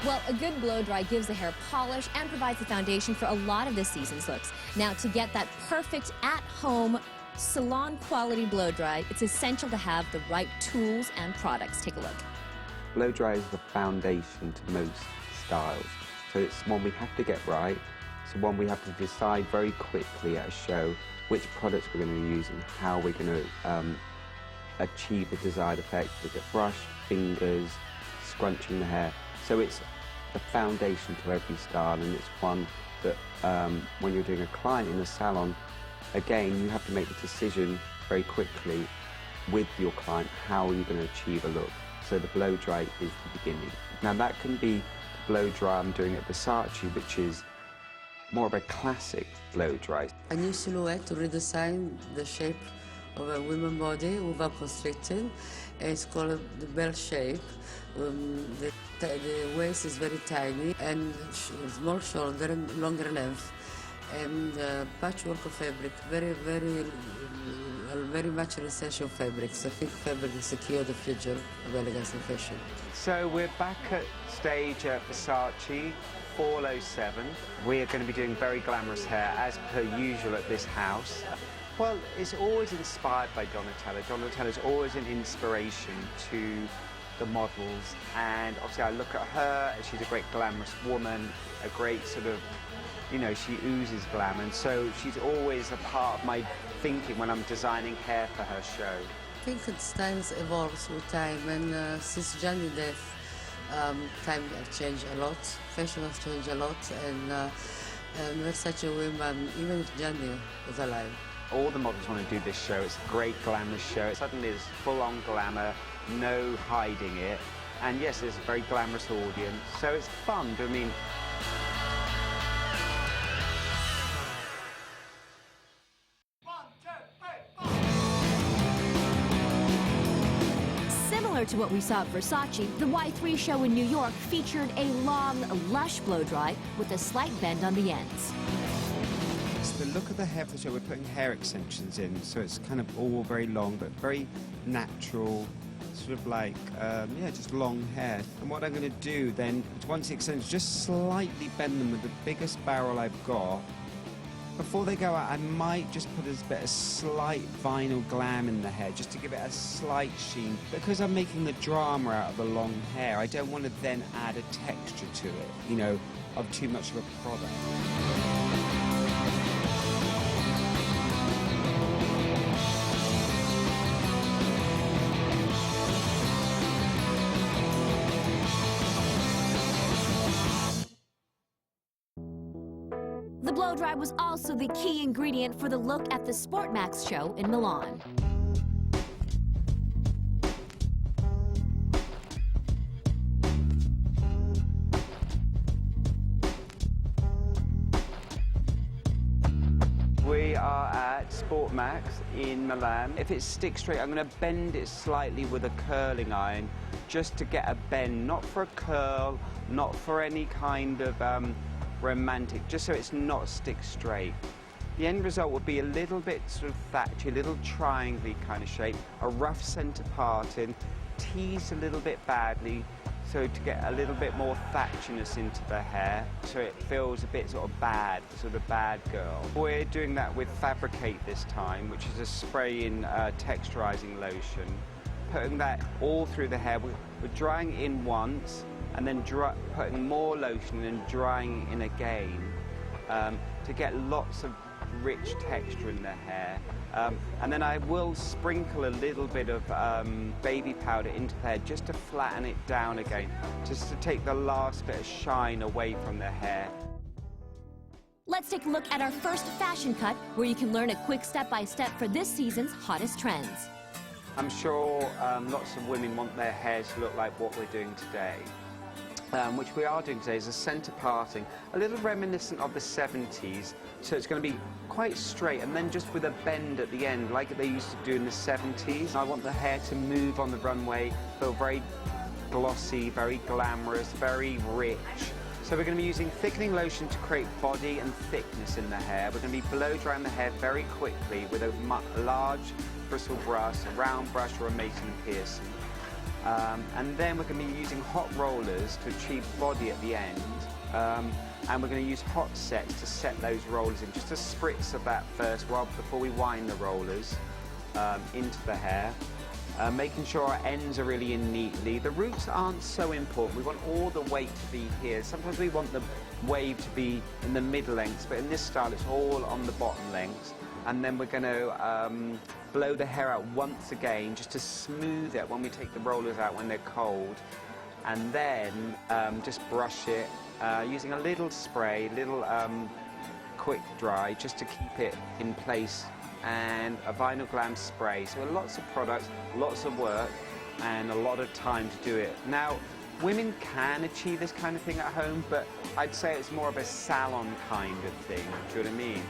Well, a good blow dry gives the hair polish and provides the foundation for a lot of this season's looks. Now, to get that perfect at-home salon quality blow dry, it's essential to have the right tools and products. Take a look. Blow dry is the foundation to most styles. So it's one we have to get right. It's one we have to decide very quickly at a show which products we're going to use and how we're going to achieve the desired effect with the brush, fingers, scrunching the hair. So it's the foundation to every style, and it's one that when you're doing a client in a salon, again, you have to make the decision very quickly with your client, how are you going to achieve a look. So the blow dry is the beginning. Now that can be the blow dry I'm doing at Versace, which is more of a classic blow dry. A new silhouette to redesign the shape of a woman's body without constricting. It's called the bell shape. The waist is very tiny and small shoulder and longer length. And patchwork of fabric, very much an essential fabrics. I think fabric is the key of the future of elegance and fashion. So we're back at stage at Versace, 407. We are going to be doing very glamorous hair, as per usual at this house. Well, it's always inspired by Donatella. Donatella's always an inspiration to the models, and obviously I look at her, she's a great glamorous woman, a great sort of, you know, she oozes glam, and so she's always a part of my thinking when I'm designing hair for her show. I think styles evolves with time, and since Gianni's death, time has changed a lot, fashion has changed a lot, and Versace women, even if Gianni was alive. All the models want to do this show. It's a great glamorous show. It suddenly is full-on glamour, no hiding it, and yes, it's a very glamorous audience, so it's fun. I mean, Similar to what we saw at Versace, the Y3 show in New York featured a long, lush blow dry with a slight bend on the ends. So the look of the hair for the show, we're putting hair extensions in, so it's kind of all very long, but very natural, sort of like, yeah, just long hair. And what I'm going to do then, once the extensions, just slightly bend them with the biggest barrel I've got. Before they go out, I might just put a bit of slight vinyl glam in the hair, just to give it a slight sheen. Because I'm making the drama out of the long hair, I don't want to then add a texture to it, you know, of too much of a product. The blow dry was also the key ingredient for the look at the Sport Max show in Milan. we are at Sport Max in Milan. If it's stick straight, I'm going to bend it slightly with a curling iron just to get a bend, not for a curl, not for any kind of romantic, just so it's not stick straight. The end result would be a little bit sort of thatchy, a little triangle kind of shape, a rough centre parting, teased a little bit badly, so to get a little bit more thatchiness into the hair, so it feels a bit sort of bad, sort of bad girl. We're doing that with Fabricate this time, which is a spray-in texturizing lotion. Putting that all through the hair, we're drying in once, and then putting more lotion and drying in again to get lots of rich texture in the hair. And then I will sprinkle a little bit of baby powder into the hair just to flatten it down again, just to take the last bit of shine away from the hair. Let's take a look at our first fashion cut, where you can learn a quick step-by-step for this season's hottest trends. I'm sure lots of women want their hair to look like what we're doing today. Which we are doing today is a centre parting, a little reminiscent of the 70s, so it's going to be quite straight and then just with a bend at the end like they used to do in the 70s. I want the hair to move on the runway, feel very glossy, very glamorous, very rich. So we're going to be using thickening lotion to create body and thickness in the hair. We're going to be blow drying the hair very quickly with a large bristle brush, a round brush or a Mason and Pearson. And then we're going to be using hot rollers to achieve body at the end. And we're going to use hot sets to set those rollers in. Just a spritz of that first before we wind the rollers into the hair. Making sure our ends are really in neatly. The roots aren't so important. We want all the weight to be here. Sometimes we want the wave to be in the mid lengths, but in this style it's all on the bottom lengths. And then we're going to blow the hair out once again just to smooth it when we take the rollers out when they're cold. And then just brush it using a little spray, little quick dry, just to keep it in place, and a vinyl glam spray. So lots of products, lots of work, and a lot of time to do it. Now, women can achieve this kind of thing at home, but I'd say it's more of a salon kind of thing. Do you know what I mean?